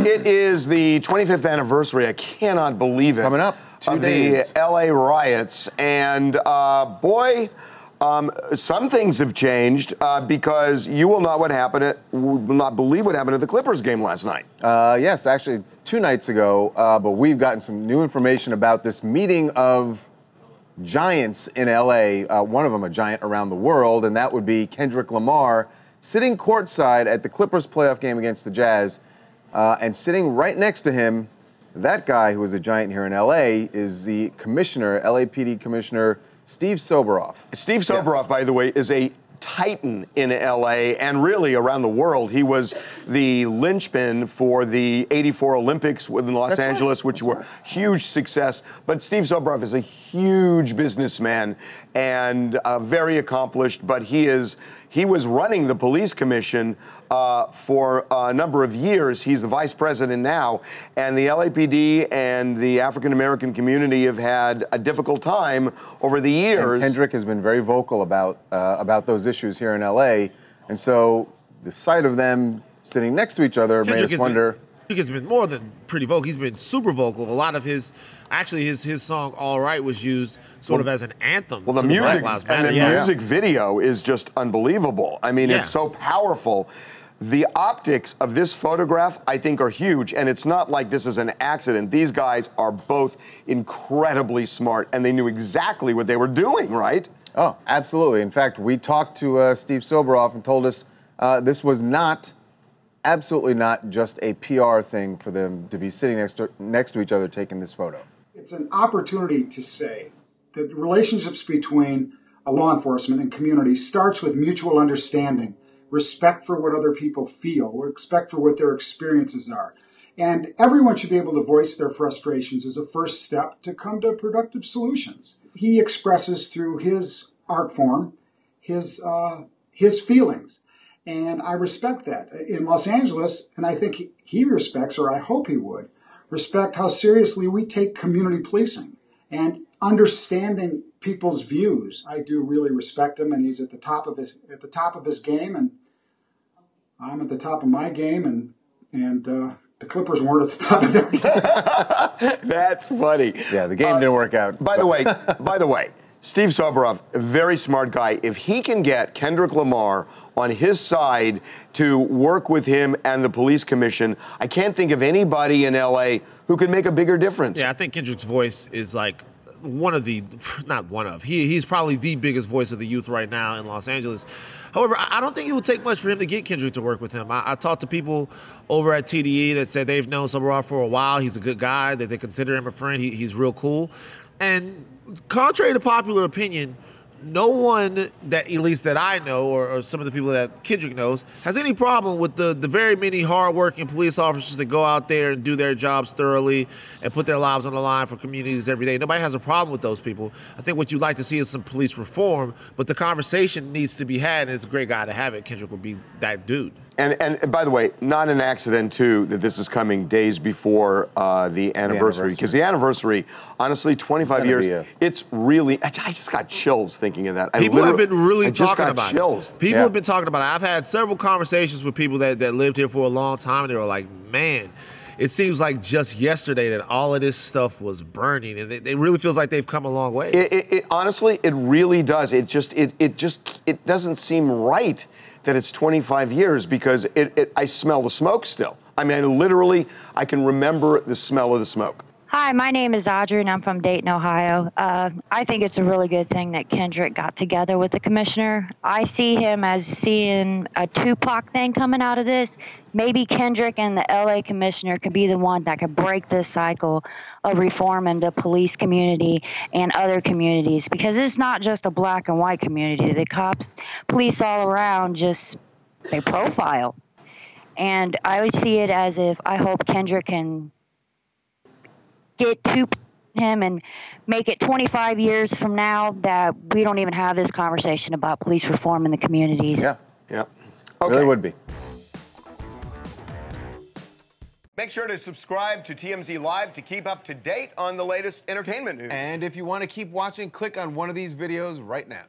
It is the 25th anniversary, I cannot believe it. Coming up, 2 days. The LA riots, and boy, some things have changed because you will not believe what happened at the Clippers game last night. Yes, actually 2 nights ago, but we've gotten some new information about this meeting of giants in LA, one of them a giant around the world, and that would be Kendrick Lamar, sitting courtside at the Clippers playoff game against the Jazz, and sitting right next to him, that guy who is a giant here in LA is the commissioner, LAPD commissioner, Steve Soboroff. Steve Soboroff, yes, by the way, is a titan in LA and really around the world. He was the linchpin for the '84 Olympics in Los Angeles, which were huge success. But Steve Soboroff is a huge businessman and very accomplished, but he was running the police commission for a number of years. He's the vice president now, and the LAPD and the African American community have had a difficult time over the years. And Kendrick has been very vocal about those issues here in LA, and so the sight of them sitting next to each other made us wonder. Kendrick has been more than pretty vocal. He's been super vocal. A lot of his song "All Right" was used sort of as an anthem. Well, the music video is just unbelievable. I mean, it's so powerful. The optics of this photograph, I think, are huge, and it's not like this is an accident. These guys are both incredibly smart, and they knew exactly what they were doing, right? Oh, absolutely. In fact, we talked to Steve Soboroff and told us this was absolutely not just a PR thing for them to be sitting next to each other taking this photo. It's an opportunity to say that relationships between law enforcement and community starts with mutual understanding, respect for what other people feel, respect for what their experiences are. And everyone should be able to voice their frustrations as a first step to come to productive solutions. He expresses through his art form his feelings. And I respect that. In Los Angeles, and I think he respects, or I hope he would, respect how seriously we take community policing and understanding people's views. I do really respect him, and he's at the top of his game, and I'm at the top of my game, and the Clippers weren't at the top of their game. That's funny. Yeah, the game didn't work out. By the way, Steve Soboroff, a very smart guy. If he can get Kendrick Lamar on his side to work with him and the police commission, I can't think of anybody in LA who could make a bigger difference. Yeah, I think Kendrick's voice is like he's probably the biggest voice of the youth right now in Los Angeles. However, I don't think it would take much for him to get Kendrick to work with him. I talked to people over at TDE that said they've known Soboroff for a while. He's a good guy, that they consider him a friend. He's real cool. And contrary to popular opinion, no one that, at least that I know, or some of the people that Kendrick knows, has any problem with the very many hardworking police officers that go out there and do their jobs thoroughly and put their lives on the line for communities every day. Nobody has a problem with those people. I think what you'd like to see is some police reform, but the conversation needs to be had, and it's a great guy to have it. Kendrick would be that dude. And by the way, not an accident, too, that this is coming days before the anniversary. Because the anniversary, honestly, 25 years, it's really, I just got chills thinking of that. People have been really talking about it. People have been talking about it. I've had several conversations with people that lived here for a long time, and they were like, man, it seems like just yesterday that all of this stuff was burning, and it really feels like they've come a long way. Honestly, it really does. It doesn't seem right that it's 25 years because I smell the smoke still. I mean, literally, I can remember the smell of the smoke. Hi, my name is Audrey, and I'm from Dayton, Ohio. I think it's a really good thing that Kendrick got together with the commissioner. I see him as seeing a Tupac thing coming out of this. Maybe Kendrick and the LA commissioner could be the one that could break this cycle of reform in the police community and other communities, because it's not just a black and white community. The cops, police all around, they profile. And I would see it as if I hope Kendrick can get to him and make it 25 years from now that we don't even have this conversation about police reform in the communities. Yeah. Okay. Really would be. Make sure to subscribe to TMZ Live to keep up to date on the latest entertainment news. And if you want to keep watching, click on one of these videos right now.